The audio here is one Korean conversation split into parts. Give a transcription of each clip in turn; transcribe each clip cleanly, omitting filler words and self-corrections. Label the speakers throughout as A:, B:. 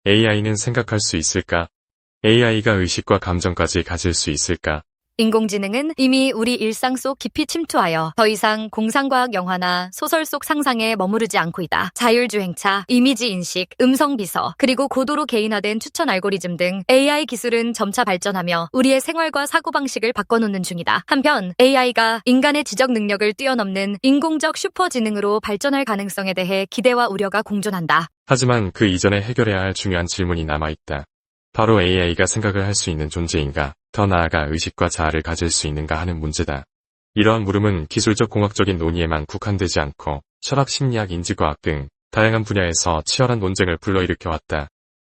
A: AI는 생각할 수 있을까? AI가 의식과 감정까지 가질 수 있을까?
B: 인공지능은 이미 우리 일상 속 깊이 침투하여 더 이상 공상과학 영화나 소설 속 상상에 머무르지 않고 있다. 자율주행차, 이미지 인식, 음성 비서, 그리고 고도로 개인화된 추천 알고리즘 등 AI 기술은 점차 발전하며 우리의 생활과 사고방식을 바꿔놓는 중이다. 한편 AI가 인간의 지적 능력을 뛰어넘는 인공적 슈퍼지능으로 발전할 가능성에 대해 기대와 우려가 공존한다.
A: 하지만 그 이전에 해결해야 할 중요한 질문이 남아있다. 바로 AI가 생각을 할 수 있는 존재인가, 더 나아가 의식과 자아를 가질 수 있는가 하는 문제다. 이러한 물음은 기술적 공학적인 논의에만 국한되지 않고 철학, 심리학, 인지과학 등 다양한 분야에서 치열한 논쟁을 불러일으켜왔다.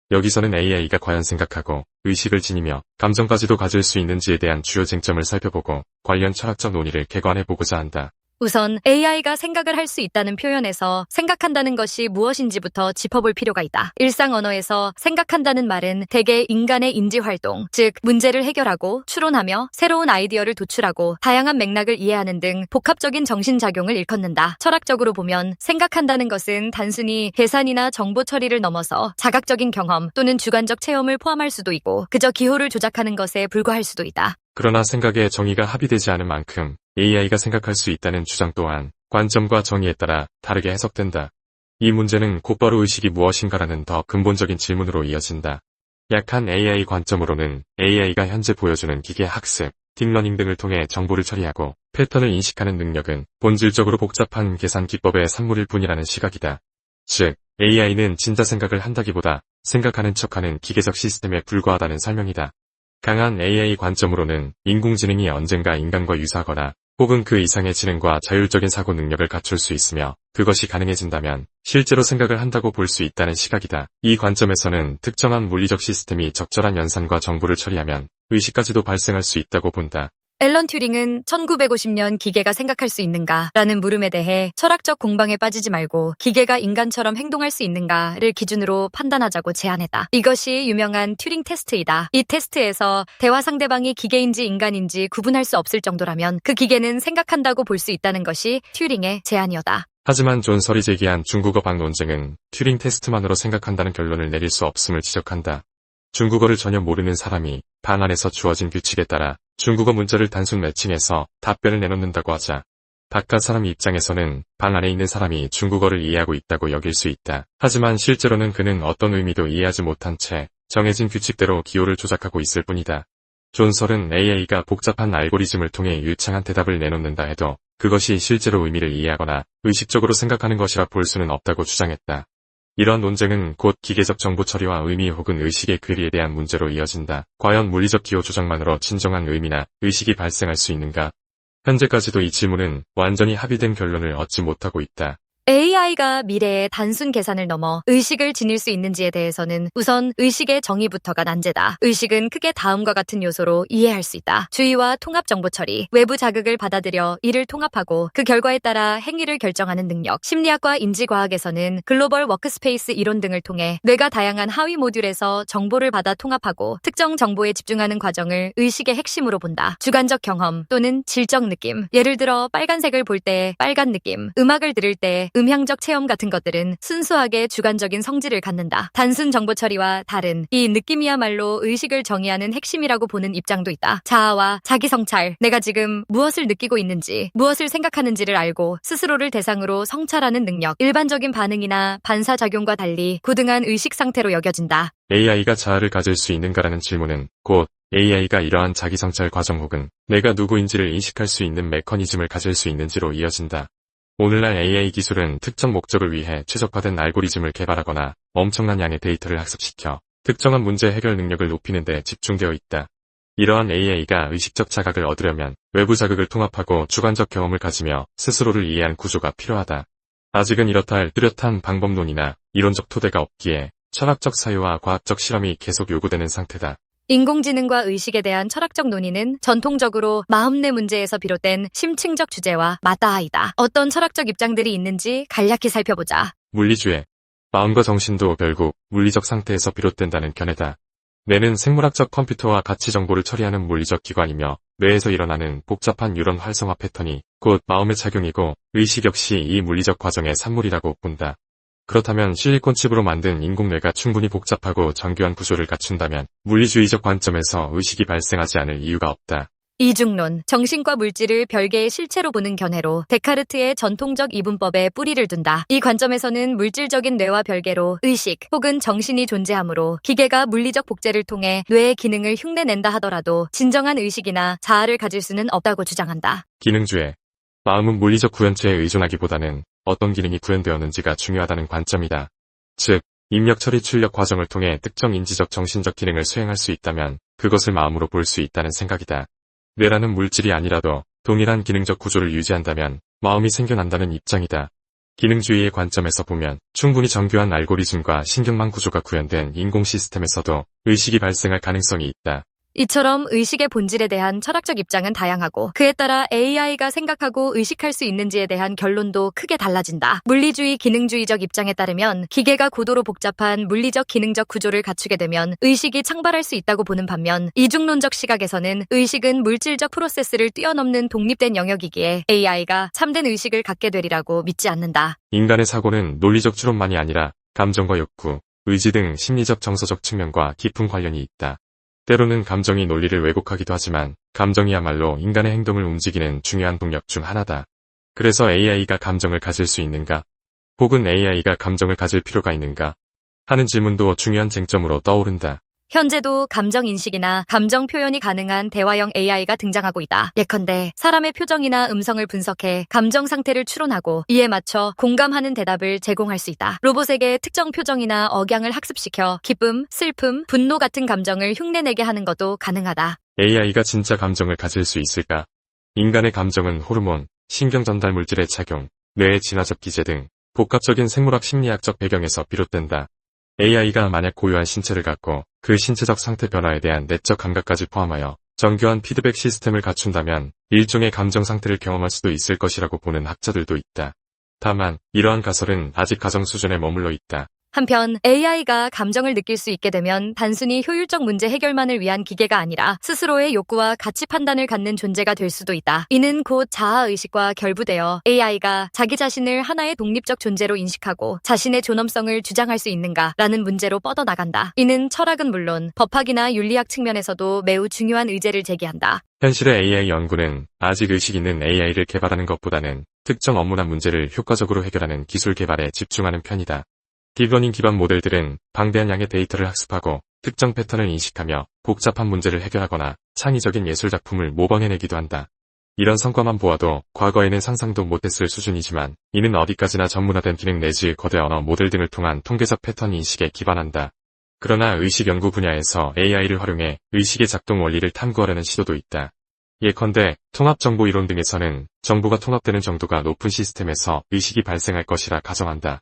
A: 여기서는 AI가 과연 생각하고 의식을 지니며 감정까지도 가질 수 있는지에 대한 주요 쟁점을 살펴보고 관련 철학적 논의를 개관해보고자 한다.
B: 우선 AI가 생각을 할 수 있다는 표현에서 생각한다는 것이 무엇인지부터 짚어볼 필요가 있다. 일상 언어에서 생각한다는 말은 대개 인간의 인지활동, 즉 문제를 해결하고 추론하며 새로운 아이디어를 도출하고 다양한 맥락을 이해하는 등 복합적인 정신작용을 일컫는다. 철학적으로 보면 생각한다는 것은 단순히 계산이나 정보 처리를 넘어서 자각적인 경험 또는 주관적 체험을 포함할 수도 있고 그저 기호를 조작하는 것에 불과할 수도 있다.
A: 그러나 생각의 정의가 합의되지 않은 만큼 AI가 생각할 수 있다는 주장 또한 관점과 정의에 따라 다르게 해석된다. 이 문제는 곧바로 의식이 무엇인가라는 더 근본적인 질문으로 이어진다. 약한 AI 관점으로는 AI가 현재 보여주는 기계 학습, 딥러닝 등을 통해 정보를 처리하고 패턴을 인식하는 능력은 본질적으로 복잡한 계산 기법의 산물일 뿐이라는 시각이다. 즉, AI는 진짜 생각을 한다기보다 생각하는 척하는 기계적 시스템에 불과하다는 설명이다. 강한 AI 관점으로는 인공지능이 언젠가 인간과 유사하거나 혹은 그 이상의 지능과 자율적인 사고 능력을 갖출 수 있으며 그것이 가능해진다면 실제로 생각을 한다고 볼 수 있다는 시각이다. 이 관점에서는 특정한 물리적 시스템이 적절한 연산과 정보를 처리하면 의식까지도 발생할 수 있다고 본다.
B: 앨런 튜링은 1950년 기계가 생각할 수 있는가? 라는 물음에 대해 철학적 공방에 빠지지 말고 기계가 인간처럼 행동할 수 있는가를 기준으로 판단하자고 제안했다. 이것이 유명한 튜링 테스트이다. 이 테스트에서 대화 상대방이 기계인지 인간인지 구분할 수 없을 정도라면 그 기계는 생각한다고 볼 수 있다는 것이 튜링의 제안이었다.
A: 하지만 존 설이 제기한 중국어 방 논쟁은 튜링 테스트만으로 생각한다는 결론을 내릴 수 없음을 지적한다. 중국어를 전혀 모르는 사람이 방 안에서 주어진 규칙에 따라 중국어 문자를 단순 매칭해서 답변을 내놓는다고 하자 바깥 사람 입장에서는 방 안에 있는 사람이 중국어를 이해하고 있다고 여길 수 있다. 하지만 실제로는 그는 어떤 의미도 이해하지 못한 채 정해진 규칙대로 기호를 조작하고 있을 뿐이다. 존 설은 AI가 복잡한 알고리즘을 통해 유창한 대답을 내놓는다 해도 그것이 실제로 의미를 이해하거나 의식적으로 생각하는 것이라 볼 수는 없다고 주장했다. 이런 논쟁은 곧 기계적 정보 처리와 의미 혹은 의식의 괴리에 대한 문제로 이어진다. 과연 물리적 기호 조작만으로 진정한 의미나 의식이 발생할 수 있는가? 현재까지도 이 질문은 완전히 합의된 결론을 얻지 못하고 있다.
B: AI가 미래의 단순 계산을 넘어 의식을 지닐 수 있는지에 대해서는 우선 의식의 정의부터가 난제다. 의식은 크게 다음과 같은 요소로 이해할 수 있다. 주의와 통합 정보 처리, 외부 자극을 받아들여 이를 통합하고 그 결과에 따라 행위를 결정하는 능력, 심리학과 인지과학에서는 글로벌 워크스페이스 이론 등을 통해 뇌가 다양한 하위 모듈에서 정보를 받아 통합하고 특정 정보에 집중하는 과정을 의식의 핵심으로 본다. 주관적 경험 또는 질적 느낌, 예를 들어 빨간색을 볼 때 빨간 느낌, 음악을 들을 때 음향적 체험 같은 것들은 순수하게 주관적인 성질을 갖는다. 단순 정보 처리와 다른 이 느낌이야말로 의식을 정의하는 핵심이라고 보는 입장도 있다. 자아와 자기 성찰, 내가 지금 무엇을 느끼고 있는지, 무엇을 생각하는지를 알고 스스로를 대상으로 성찰하는 능력, 일반적인 반응이나 반사작용과 달리 고등한 의식 상태로 여겨진다.
A: AI가 자아를 가질 수 있는가라는 질문은 곧 AI가 이러한 자기 성찰 과정 혹은 내가 누구인지를 인식할 수 있는 메커니즘을 가질 수 있는지로 이어진다. 오늘날 AI 기술은 특정 목적을 위해 최적화된 알고리즘을 개발하거나 엄청난 양의 데이터를 학습시켜 특정한 문제 해결 능력을 높이는 데 집중되어 있다. 이러한 AI가 의식적 자각을 얻으려면 외부 자극을 통합하고 주관적 경험을 가지며 스스로를 이해한 구조가 필요하다. 아직은 이렇다 할 뚜렷한 방법론이나 이론적 토대가 없기에 철학적 사유와 과학적 실험이 계속 요구되는 상태다.
B: 인공지능과 의식에 대한 철학적 논의는 전통적으로 마음내 문제에서 비롯된 심층적 주제와 맞닿아있다. 어떤 철학적 입장들이 있는지 간략히 살펴보자.
A: 물리주의. 마음과 정신도 결국 물리적 상태에서 비롯된다는 견해다. 뇌는 생물학적 컴퓨터와 가치 정보를 처리하는 물리적 기관이며 뇌에서 일어나는 복잡한 뉴런 활성화 패턴이 곧 마음의 작용이고 의식 역시 이 물리적 과정의 산물이라고 본다. 그렇다면 실리콘 칩으로 만든 인공뇌가 충분히 복잡하고 정교한 구조를 갖춘다면 물리주의적 관점에서 의식이 발생하지 않을 이유가 없다.
B: 이중론, 정신과 물질을 별개의 실체로 보는 견해로 데카르트의 전통적 이분법에 뿌리를 둔다. 이 관점에서는 물질적인 뇌와 별개로 의식 혹은 정신이 존재하므로 기계가 물리적 복제를 통해 뇌의 기능을 흉내낸다 하더라도 진정한 의식이나 자아를 가질 수는 없다고 주장한다.
A: 기능주의. 마음은 물리적 구현체에 의존하기보다는 어떤 기능이 구현되었는지가 중요하다는 관점이다. 즉, 입력 처리 출력 과정을 통해 특정 인지적 정신적 기능을 수행할 수 있다면 그것을 마음으로 볼 수 있다는 생각이다. 뇌라는 물질이 아니라도 동일한 기능적 구조를 유지한다면 마음이 생겨난다는 입장이다. 기능주의의 관점에서 보면 충분히 정교한 알고리즘과 신경망 구조가 구현된 인공 시스템에서도 의식이 발생할 가능성이 있다.
B: 이처럼 의식의 본질에 대한 철학적 입장은 다양하고 그에 따라 AI가 생각하고 의식할 수 있는지에 대한 결론도 크게 달라진다. 물리주의 기능주의적 입장에 따르면 기계가 고도로 복잡한 물리적 기능적 구조를 갖추게 되면 의식이 창발할 수 있다고 보는 반면 이중론적 시각에서는 의식은 물질적 프로세스를 뛰어넘는 독립된 영역이기에 AI가 참된 의식을 갖게 되리라고 믿지 않는다.
A: 인간의 사고는 논리적 추론만이 아니라 감정과 욕구, 의지 등 심리적 정서적 측면과 깊은 관련이 있다. 때로는 감정이 논리를 왜곡하기도 하지만 감정이야말로 인간의 행동을 움직이는 중요한 동력 중 하나다. 그래서 AI가 감정을 가질 수 있는가? 혹은 AI가 감정을 가질 필요가 있는가? 하는 질문도 중요한 쟁점으로 떠오른다.
B: 현재도 감정 인식이나 감정 표현이 가능한 대화형 AI가 등장하고 있다. 예컨대 사람의 표정이나 음성을 분석해 감정 상태를 추론하고 이에 맞춰 공감하는 대답을 제공할 수 있다. 로봇에게 특정 표정이나 억양을 학습시켜 기쁨, 슬픔, 분노 같은 감정을 흉내내게 하는 것도 가능하다.
A: AI가 진짜 감정을 가질 수 있을까? 인간의 감정은 호르몬, 신경 전달 물질의 작용, 뇌의 진화적 기제 등 복합적인 생물학 심리학적 배경에서 비롯된다. AI가 만약 고유한 신체를 갖고 그 신체적 상태 변화에 대한 내적 감각까지 포함하여 정교한 피드백 시스템을 갖춘다면 일종의 감정 상태를 경험할 수도 있을 것이라고 보는 학자들도 있다. 다만 이러한 가설은 아직 가정 수준에 머물러 있다.
B: 한편 AI가 감정을 느낄 수 있게 되면 단순히 효율적 문제 해결만을 위한 기계가 아니라 스스로의 욕구와 가치 판단을 갖는 존재가 될 수도 있다. 이는 곧 자아의식과 결부되어 AI가 자기 자신을 하나의 독립적 존재로 인식하고 자신의 존엄성을 주장할 수 있는가라는 문제로 뻗어나간다. 이는 철학은 물론 법학이나 윤리학 측면에서도 매우 중요한 의제를 제기한다.
A: 현실의 AI 연구는 아직 의식 있는 AI를 개발하는 것보다는 특정 업무나 문제를 효과적으로 해결하는 기술 개발에 집중하는 편이다. 딥러닝 기반 모델들은 방대한 양의 데이터를 학습하고 특정 패턴을 인식하며 복잡한 문제를 해결하거나 창의적인 예술 작품을 모방해내기도 한다. 이런 성과만 보아도 과거에는 상상도 못했을 수준이지만 이는 어디까지나 전문화된 기능 내지 거대 언어 모델 등을 통한 통계적 패턴 인식에 기반한다. 그러나 의식 연구 분야에서 AI를 활용해 의식의 작동 원리를 탐구하려는 시도도 있다. 예컨대 통합정보 이론 등에서는 정보가 통합되는 정도가 높은 시스템에서 의식이 발생할 것이라 가정한다.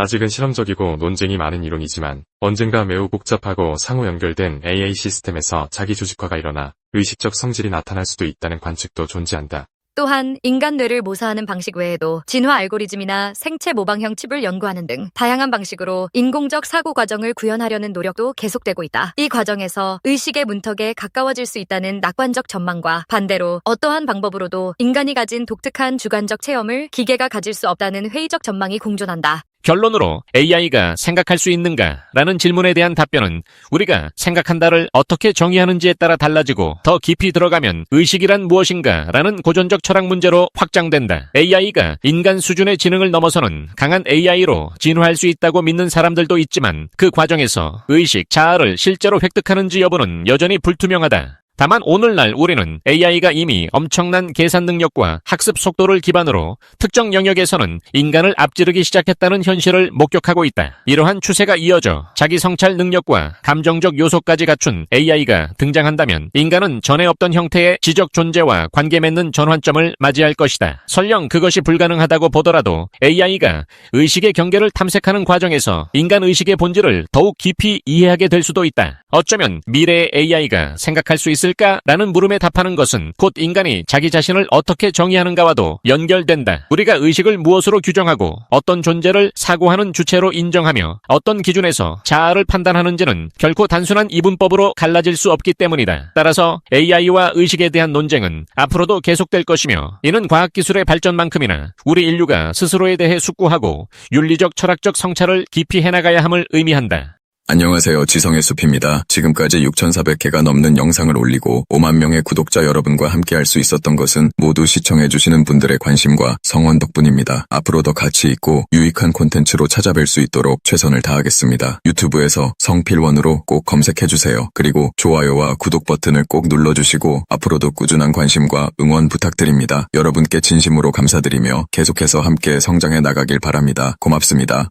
A: 아직은 실험적이고 논쟁이 많은 이론이지만 언젠가 매우 복잡하고 상호 연결된 AI 시스템에서 자기 조직화가 일어나 의식적 성질이 나타날 수도 있다는 관측도 존재한다.
B: 또한 인간 뇌를 모사하는 방식 외에도 진화 알고리즘이나 생체 모방형 칩을 연구하는 등 다양한 방식으로 인공적 사고 과정을 구현하려는 노력도 계속되고 있다. 이 과정에서 의식의 문턱에 가까워질 수 있다는 낙관적 전망과 반대로 어떠한 방법으로도 인간이 가진 독특한 주관적 체험을 기계가 가질 수 없다는 회의적 전망이 공존한다.
C: 결론으로 AI가 생각할 수 있는가라는 질문에 대한 답변은 우리가 생각한다를 어떻게 정의하는지에 따라 달라지고 더 깊이 들어가면 의식이란 무엇인가라는 고전적 철학 문제로 확장된다. AI가 인간 수준의 지능을 넘어서는 강한 AI로 진화할 수 있다고 믿는 사람들도 있지만 그 과정에서 의식, 자아를 실제로 획득하는지 여부는 여전히 불투명하다. 다만 오늘날 우리는 AI가 이미 엄청난 계산 능력과 학습 속도를 기반으로 특정 영역에서는 인간을 앞지르기 시작했다는 현실을 목격하고 있다. 이러한 추세가 이어져 자기 성찰 능력과 감정적 요소까지 갖춘 AI가 등장한다면 인간은 전에 없던 형태의 지적 존재와 관계 맺는 전환점을 맞이할 것이다. 설령 그것이 불가능하다고 보더라도 AI가 의식의 경계를 탐색하는 과정에서 인간 의식의 본질을 더욱 깊이 이해하게 될 수도 있다. 어쩌면 미래의 AI가 생각할 수 있을 있을까라는 물음에 답하는 것은 곧 인간이 자기 자신을 어떻게 정의하는가와도 연결된다. 우리가 의식을 무엇으로 규정하고 어떤 존재를 사고하는 주체로 인정하며 어떤 기준에서 자아를 판단하는지는 결코 단순한 이분법으로 갈라질 수 없기 때문이다. 따라서 AI와 의식에 대한 논쟁은 앞으로도 계속될 것이며 이는 과학기술의 발전만큼이나 우리 인류가 스스로에 대해 숙고하고 윤리적 철학적 성찰을 깊이 해나가야 함을 의미한다.
D: 안녕하세요. 지성의 숲입니다. 지금까지 6,400개가 넘는 영상을 올리고 5만 명의 구독자 여러분과 함께할 수 있었던 것은 모두 시청해주시는 분들의 관심과 성원 덕분입니다. 앞으로 더 가치 있고 유익한 콘텐츠로 찾아뵐 수 있도록 최선을 다하겠습니다. 유튜브에서 성필원으로 꼭 검색해주세요. 그리고 좋아요와 구독 버튼을 꼭 눌러주시고 앞으로도 꾸준한 관심과 응원 부탁드립니다. 여러분께 진심으로 감사드리며 계속해서 함께 성장해 나가길 바랍니다. 고맙습니다.